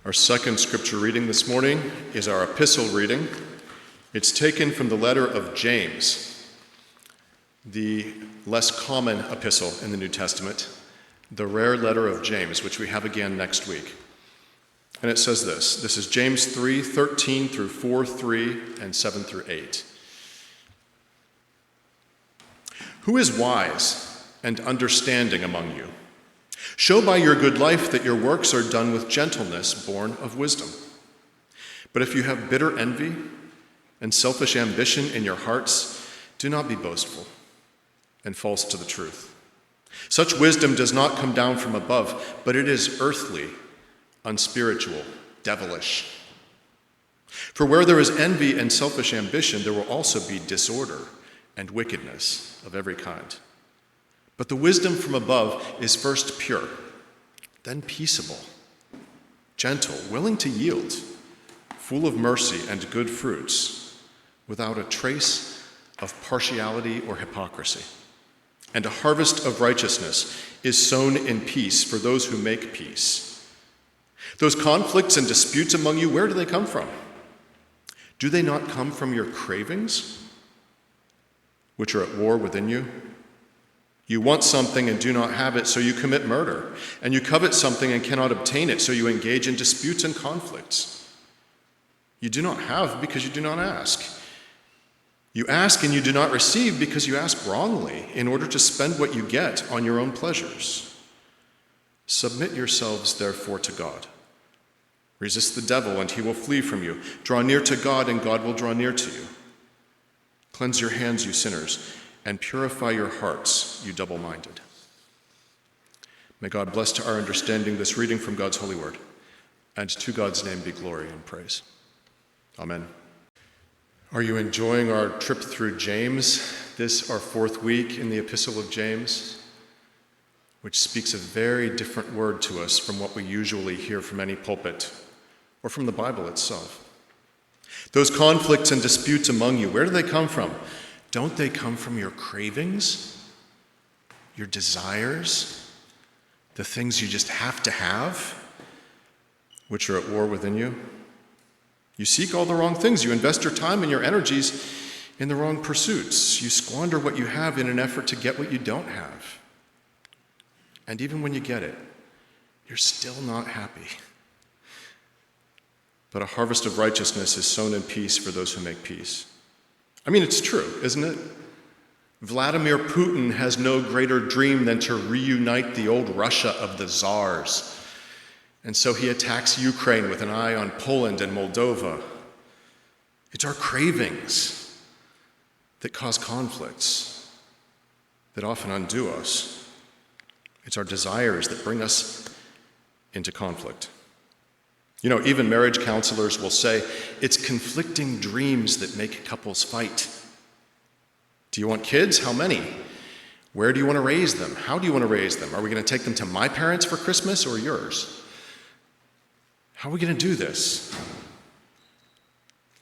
Our second scripture reading this morning is our epistle reading. It's taken from the letter of James, the less common epistle in the New Testament, the rare letter of James, which we have again next week. And it says this. This is James 3:13 through 4:3 and 7 through 8. Who is wise and understanding among you? Show by your good life that your works are done with gentleness, born of wisdom. But if you have bitter envy and selfish ambition in your hearts, do not be boastful and false to the truth. Such wisdom does not come down from above, but it is earthly, unspiritual, devilish. For where there is envy and selfish ambition, there will also be disorder and wickedness of every kind. But the wisdom from above is first pure, then peaceable, gentle, willing to yield, full of mercy and good fruits, without a trace of partiality or hypocrisy. And a harvest of righteousness is sown in peace for those who make peace. Those conflicts and disputes among you, where do they come from? Do they not come from your cravings, which are at war within you? You want something and do not have it, so you commit murder. And you covet something and cannot obtain it, so you engage in disputes and conflicts. You do not have because you do not ask. You ask and you do not receive because you ask wrongly, in order to spend what you get on your own pleasures. Submit yourselves, therefore, to God. Resist the devil, and he will flee from you. Draw near to God, and God will draw near to you. Cleanse your hands, you sinners, and purify your hearts, you double-minded. May God bless to our understanding this reading from God's holy word, and to God's name be glory and praise. Amen. Are you enjoying our trip through James, this our fourth week in the epistle of James, which speaks a very different word to us from what we usually hear from any pulpit or from the Bible itself? Those conflicts and disputes among you, where do they come from? Don't they come from your cravings, your desires, the things you just have to have, which are at war within you? You seek all the wrong things. You invest your time and your energies in the wrong pursuits. You squander what you have in an effort to get what you don't have. And even when you get it, you're still not happy. But a harvest of righteousness is sown in peace for those who make peace. I mean, it's true, isn't it? Vladimir Putin has no greater dream than to reunite the old Russia of the czars. And so he attacks Ukraine with an eye on Poland and Moldova. It's our cravings that cause conflicts, that often undo us. It's our desires that bring us into conflict. You know, even marriage counselors will say it's conflicting dreams that make couples fight. Do you want kids? How many? Where do you want to raise them? How do you want to raise them? Are we going to take them to my parents for Christmas or yours? How are we going to do this?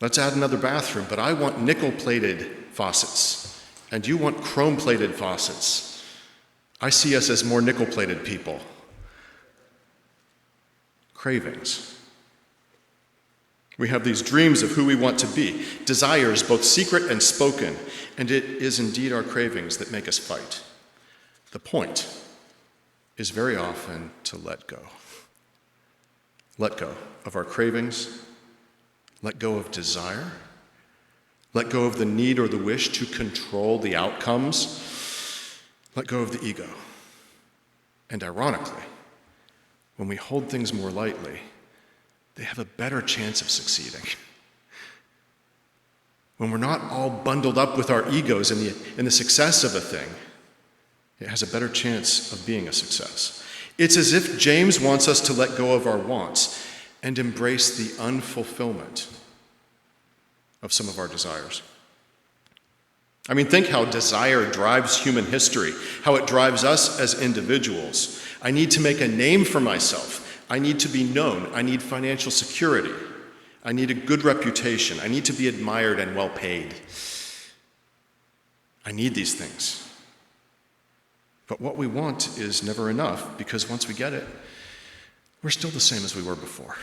Let's add another bathroom, but I want nickel-plated faucets, and you want chrome-plated faucets. I see us as more nickel-plated people. Cravings. We have these dreams of who we want to be, desires both secret and spoken, and it is indeed our cravings that make us fight. The point is very often to let go. Let go of our cravings, let go of desire, let go of the need or the wish to control the outcomes, let go of the ego. And ironically, when we hold things more lightly, they have a better chance of succeeding. When we're not all bundled up with our egos in the success of a thing, it has a better chance of being a success. It's as if James wants us to let go of our wants and embrace the unfulfillment of some of our desires. I mean, think how desire drives human history, how it drives us as individuals. I need to make a name for myself. I need to be known. I need financial security. I need a good reputation. I need to be admired and well paid. I need these things. But what we want is never enough, because once we get it, we're still the same as we were before.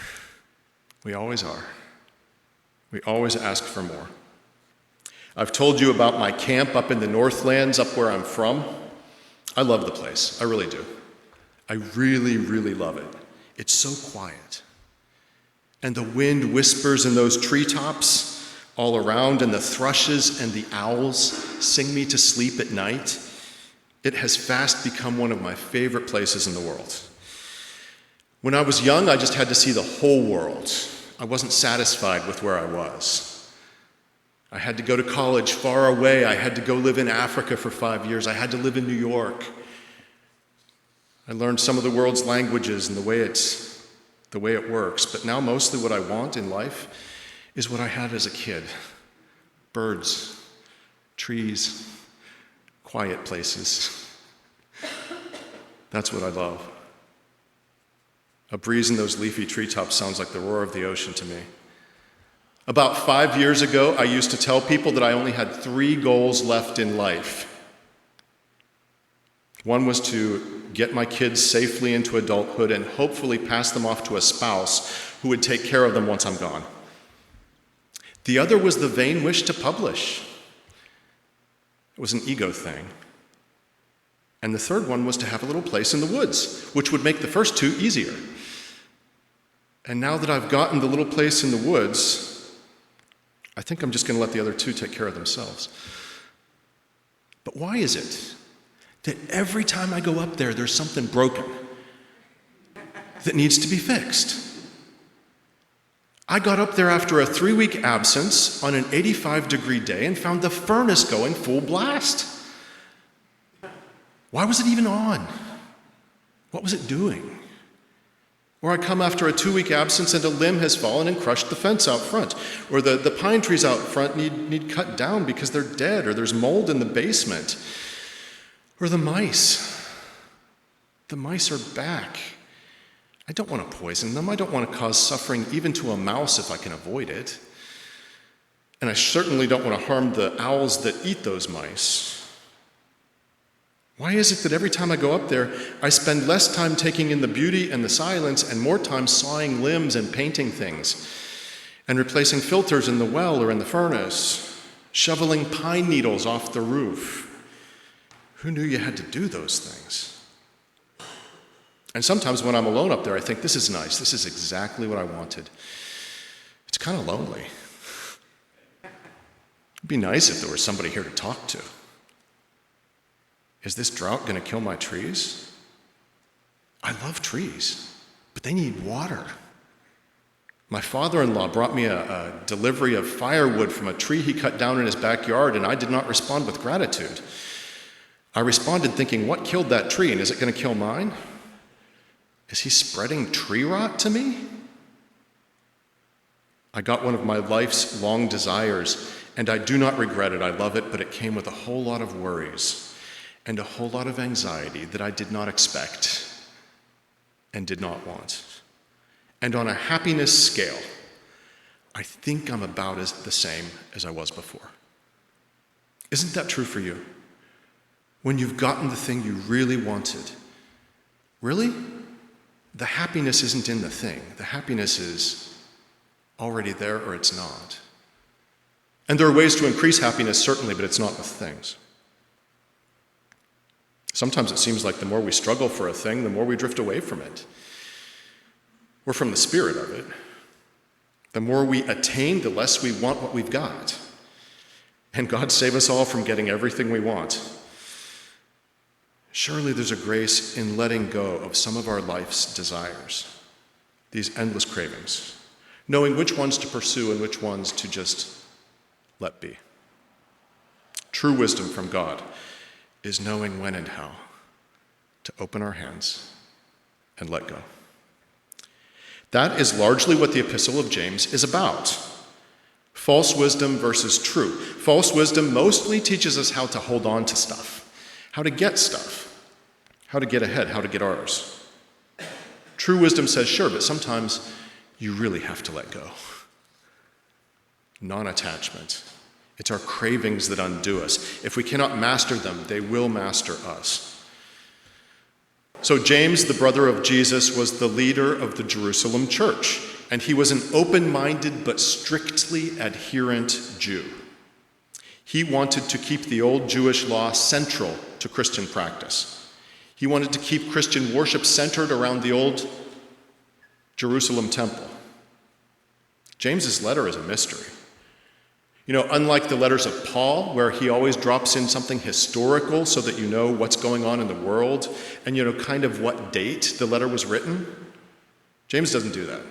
We always are. We always ask for more. I've told you about my camp up in the Northlands, up where I'm from. I love the place. I really do. I really, really love it. It's so quiet. And the wind whispers in those treetops all around, and the thrushes and the owls sing me to sleep at night. It has fast become one of my favorite places in the world. When I was young, I just had to see the whole world. I wasn't satisfied with where I was. I had to go to college far away. I had to go live in Africa for 5 years. I had to live in New York. I learned some of the world's languages and the way it works. But now mostly what I want in life is what I had as a kid. Birds, trees, quiet places. That's what I love. A breeze in those leafy treetops sounds like the roar of the ocean to me. About 5 years ago, I used to tell people that I only had 3 goals left in life. One was to get my kids safely into adulthood and hopefully pass them off to a spouse who would take care of them once I'm gone. The other was the vain wish to publish. It was an ego thing. And the third one was to have a little place in the woods, which would make the first 2 easier. And now that I've gotten the little place in the woods, I think I'm just going to let the other 2 take care of themselves. But why is it that every time I go up there, there's something broken that needs to be fixed? I got up there after a 3-week absence on an 85-degree day and found the furnace going full blast. Why was it even on? What was it doing? Or I come after a 2-week absence and a limb has fallen and crushed the fence out front. Or the pine trees out front need cut down because they're dead, or there's mold in the basement. Or the mice. The mice are back. I don't want to poison them. I don't want to cause suffering even to a mouse if I can avoid it. And I certainly don't want to harm the owls that eat those mice. Why is it that every time I go up there, I spend less time taking in the beauty and the silence and more time sawing limbs and painting things and replacing filters in the well or in the furnace, shoveling pine needles off the roof? Who knew you had to do those things? And sometimes when I'm alone up there, I think, this is nice. This is exactly what I wanted. It's kind of lonely. It'd be nice if there was somebody here to talk to. Is this drought going to kill my trees? I love trees, but they need water. My father-in-law brought me a delivery of firewood from a tree he cut down in his backyard, and I did not respond with gratitude. I responded thinking, what killed that tree, and is it going to kill mine? Is he spreading tree rot to me? I got one of my life's long desires, and I do not regret it. I love it, but it came with a whole lot of worries and a whole lot of anxiety that I did not expect and did not want. And on a happiness scale, I think I'm about the same as I was before. Isn't that true for you? When you've gotten the thing you really wanted, really, the happiness isn't in the thing. The happiness is already there or it's not. And there are ways to increase happiness, certainly, but it's not with things. Sometimes it seems like the more we struggle for a thing, the more we drift away from it, or from the spirit of it. The more we attain, the less we want what we've got. And God save us all from getting everything we want. Surely there's a grace in letting go of some of our life's desires, these endless cravings, knowing which ones to pursue and which ones to just let be. True wisdom from God is knowing when and how to open our hands and let go. That is largely what the Epistle of James is about. False wisdom versus true. False wisdom mostly teaches us how to hold on to stuff, how to get stuff, how to get ahead, how to get ours. True wisdom says, sure, but sometimes you really have to let go. Non-attachment. It's our cravings that undo us. If we cannot master them, they will master us. So James, the brother of Jesus, was the leader of the Jerusalem church. and he was an open-minded but strictly adherent Jew. He wanted to keep the old Jewish law central to Christian practice. He wanted to keep Christian worship centered around the old Jerusalem temple. James's letter is a mystery. Unlike the letters of Paul, where he always drops in something historical so that you know what's going on in the world and kind of what date the letter was written, James doesn't do that.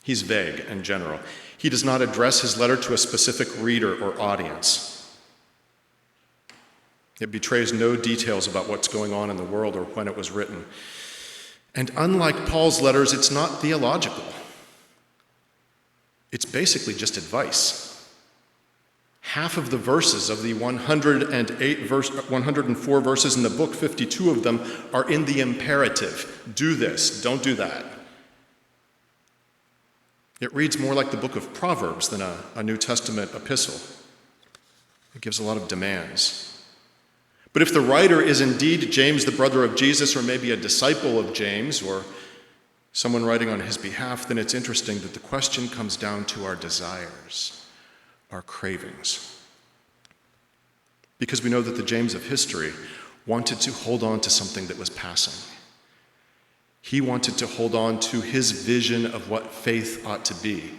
He's vague and general. He does not address his letter to a specific reader or audience. It betrays no details about what's going on in the world or when it was written. And unlike Paul's letters, it's not theological. It's basically just advice. Half of the verses of the 104 verses in the book, 52 of them, are in the imperative. Do this, don't do that. It reads more like the book of Proverbs than a New Testament epistle. It gives a lot of demands. But if the writer is indeed James, the brother of Jesus, or maybe a disciple of James, or someone writing on his behalf, then it's interesting that the question comes down to our desires, our cravings. Because we know that the James of history wanted to hold on to something that was passing. He wanted to hold on to his vision of what faith ought to be,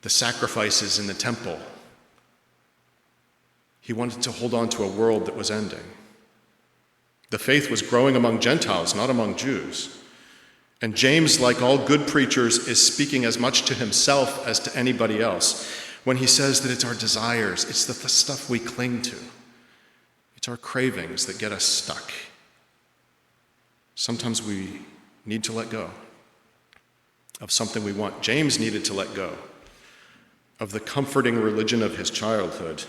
the sacrifices in the temple. He wanted to hold on to a world that was ending. The faith was growing among Gentiles, not among Jews. And James, like all good preachers, is speaking as much to himself as to anybody else when he says that it's our desires, it's the stuff we cling to. It's our cravings that get us stuck. Sometimes we need to let go of something we want. James needed to let go of the comforting religion of his childhood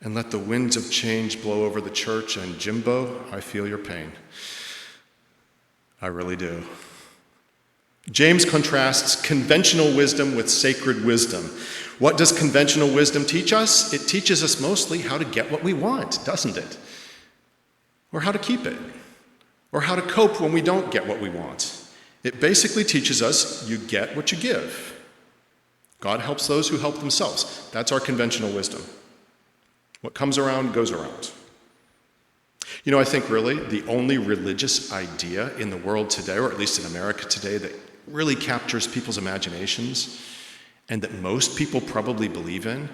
and let the winds of change blow over the church. And Jimbo, I feel your pain. I really do. James contrasts conventional wisdom with sacred wisdom. What does conventional wisdom teach us? It teaches us mostly how to get what we want, doesn't it? Or how to keep it. Or how to cope when we don't get what we want. It basically teaches us you get what you give. God helps those who help themselves. That's our conventional wisdom. What comes around goes around. I think really the only religious idea in the world today, or at least in America today, that really captures people's imaginations and that most people probably believe in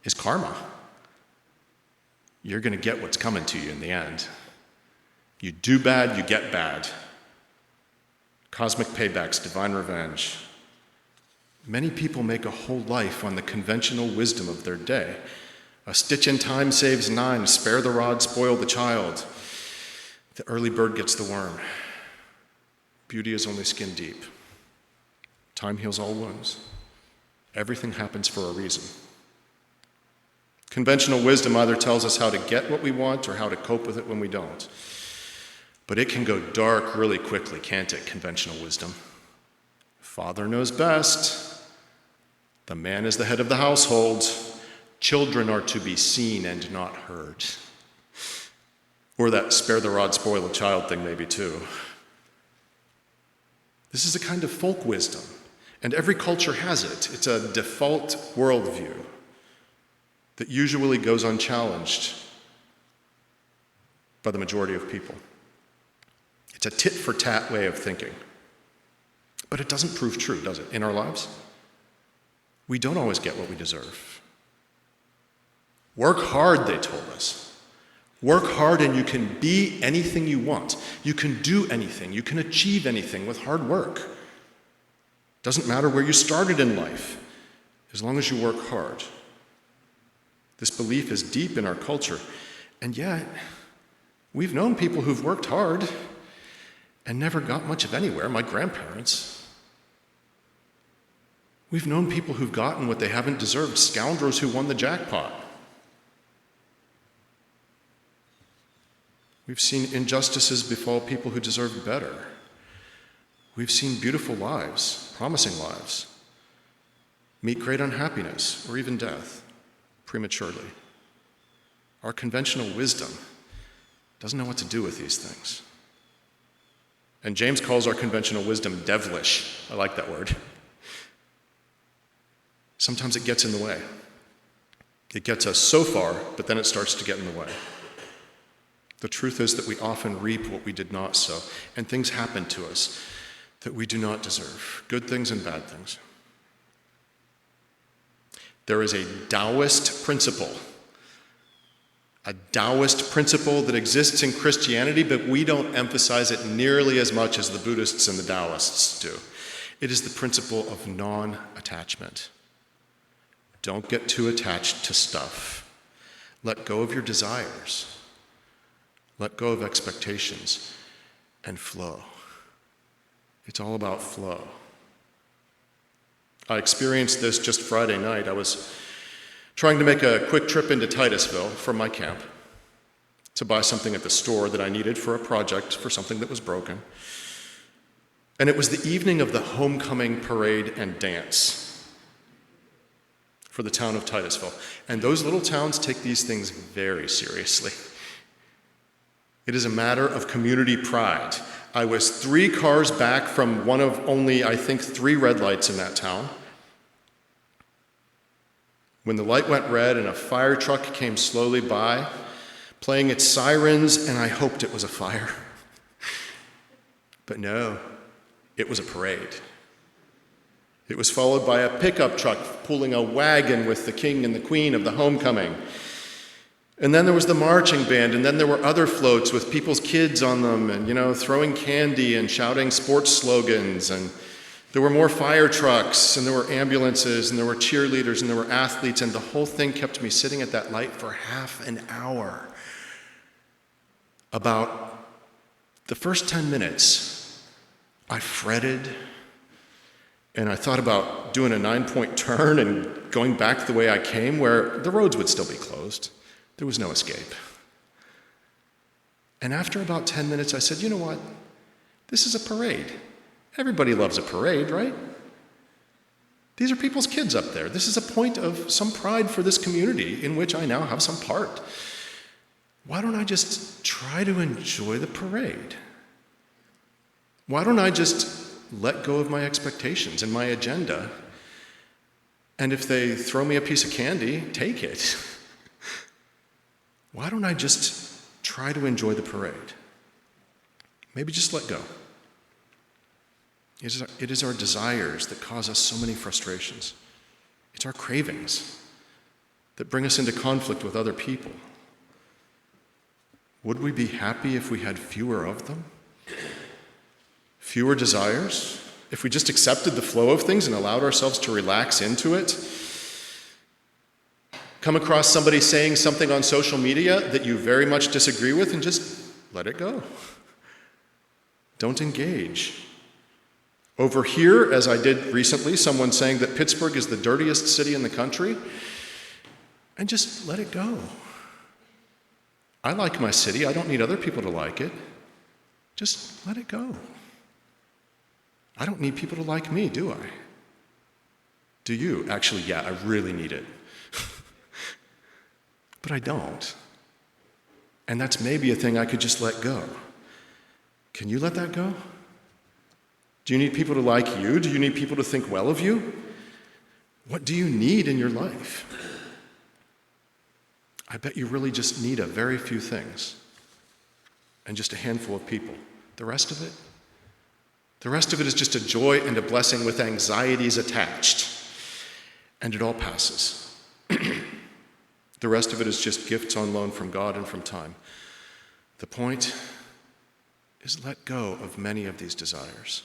is karma. You're going to get what's coming to you in the end. You do bad, you get bad. Cosmic paybacks, divine revenge. Many people make a whole life on the conventional wisdom of their day. A stitch in time saves 9. Spare the rod, spoil the child. The early bird gets the worm. Beauty is only skin deep. Time heals all wounds. Everything happens for a reason. Conventional wisdom either tells us how to get what we want or how to cope with it when we don't. But it can go dark really quickly, can't it, conventional wisdom? Father knows best. The man is the head of the household. Children are to be seen and not heard. Or that spare the rod, spoil the child thing maybe too. This is a kind of folk wisdom, and every culture has it. It's a default worldview that usually goes unchallenged by the majority of people. It's a tit-for-tat way of thinking. But it doesn't prove true, does it, in our lives? We don't always get what we deserve. Work hard, they told us. Work hard and you can be anything you want. You can do anything. You can achieve anything with hard work. Doesn't matter where you started in life, as long as you work hard. This belief is deep in our culture, and yet we've known people who've worked hard and never got much of anywhere, my grandparents. We've known people who've gotten what they haven't deserved, scoundrels who won the jackpot. We've seen injustices befall people who deserved better. We've seen beautiful lives, promising lives, meet great unhappiness or even death prematurely. Our conventional wisdom doesn't know what to do with these things. And James calls our conventional wisdom devilish. I like that word. Sometimes it gets in the way. It gets us so far, but then it starts to get in the way. The truth is that we often reap what we did not sow, and things happen to us that we do not deserve, good things and bad things. There is a Taoist principle that exists in Christianity, but we don't emphasize it nearly as much as the Buddhists and the Taoists do. It is the principle of non-attachment. Don't get too attached to stuff. Let go of your desires. Let go of expectations and flow. It's all about flow. I experienced this just Friday night. I was trying to make a quick trip into Titusville from my camp to buy something at the store that I needed for a project, for something that was broken. And it was the evening of the homecoming parade and dance for the town of Titusville. And those little towns take these things very seriously. It is a matter of community pride. I was 3 cars back from one of only, I think, 3 red lights in that town when the light went red and a fire truck came slowly by, playing its sirens, and I hoped it was a fire. But no, it was a parade. It was followed by a pickup truck pulling a wagon with the king and the queen of the homecoming. And then there was the marching band, and then there were other floats with people's kids on them and, throwing candy and shouting sports slogans. And there were more fire trucks, and there were ambulances, and there were cheerleaders, and there were athletes, and the whole thing kept me sitting at that light for half an hour. About the first 10 minutes, I fretted, and I thought about doing a 9-point turn and going back the way I came, where the roads would still be closed. There was no escape. And after about 10 minutes, I said, you know what? This is a parade. Everybody loves a parade, right? These are people's kids up there. This is a point of some pride for this community in which I now have some part. Why don't I just try to enjoy the parade? Why don't I just let go of my expectations and my agenda? And if they throw me a piece of candy, take it. Why don't I just try to enjoy the parade? Maybe just let go. It is our desires that cause us so many frustrations. It's our cravings that bring us into conflict with other people. Would we be happy if we had fewer of them? Fewer desires? If we just accepted the flow of things and allowed ourselves to relax into it? Come across somebody saying something on social media that you very much disagree with and just let it go. Don't engage. Over here, as I did recently, someone saying that Pittsburgh is the dirtiest city in the country, and just let it go. I like my city. I don't need other people to like it. Just let it go. I don't need people to like me, do I? Do you? Actually, yeah, I really need it. But I don't. And that's maybe a thing I could just let go. Can you let that go? Do you need people to like you? Do you need people to think well of you? What do you need in your life? I bet you really just need a very few things and just a handful of people. The rest of it is just a joy and a blessing with anxieties attached. And it all passes. The rest of it is just gifts on loan from God and from time. The point is let go of many of these desires.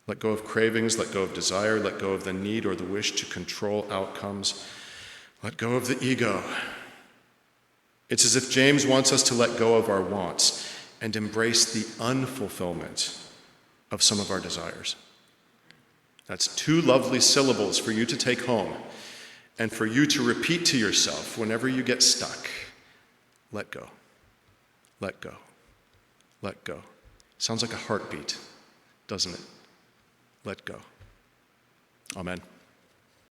Let go of cravings, let go of desire, let go of the need or the wish to control outcomes. Let go of the ego. It's as if James wants us to let go of our wants and embrace the unfulfillment of some of our desires. That's 2 lovely syllables for you to take home and for you to repeat to yourself whenever you get stuck. Let go. Let go. Let go. Sounds like a heartbeat, doesn't it? Let go. Amen.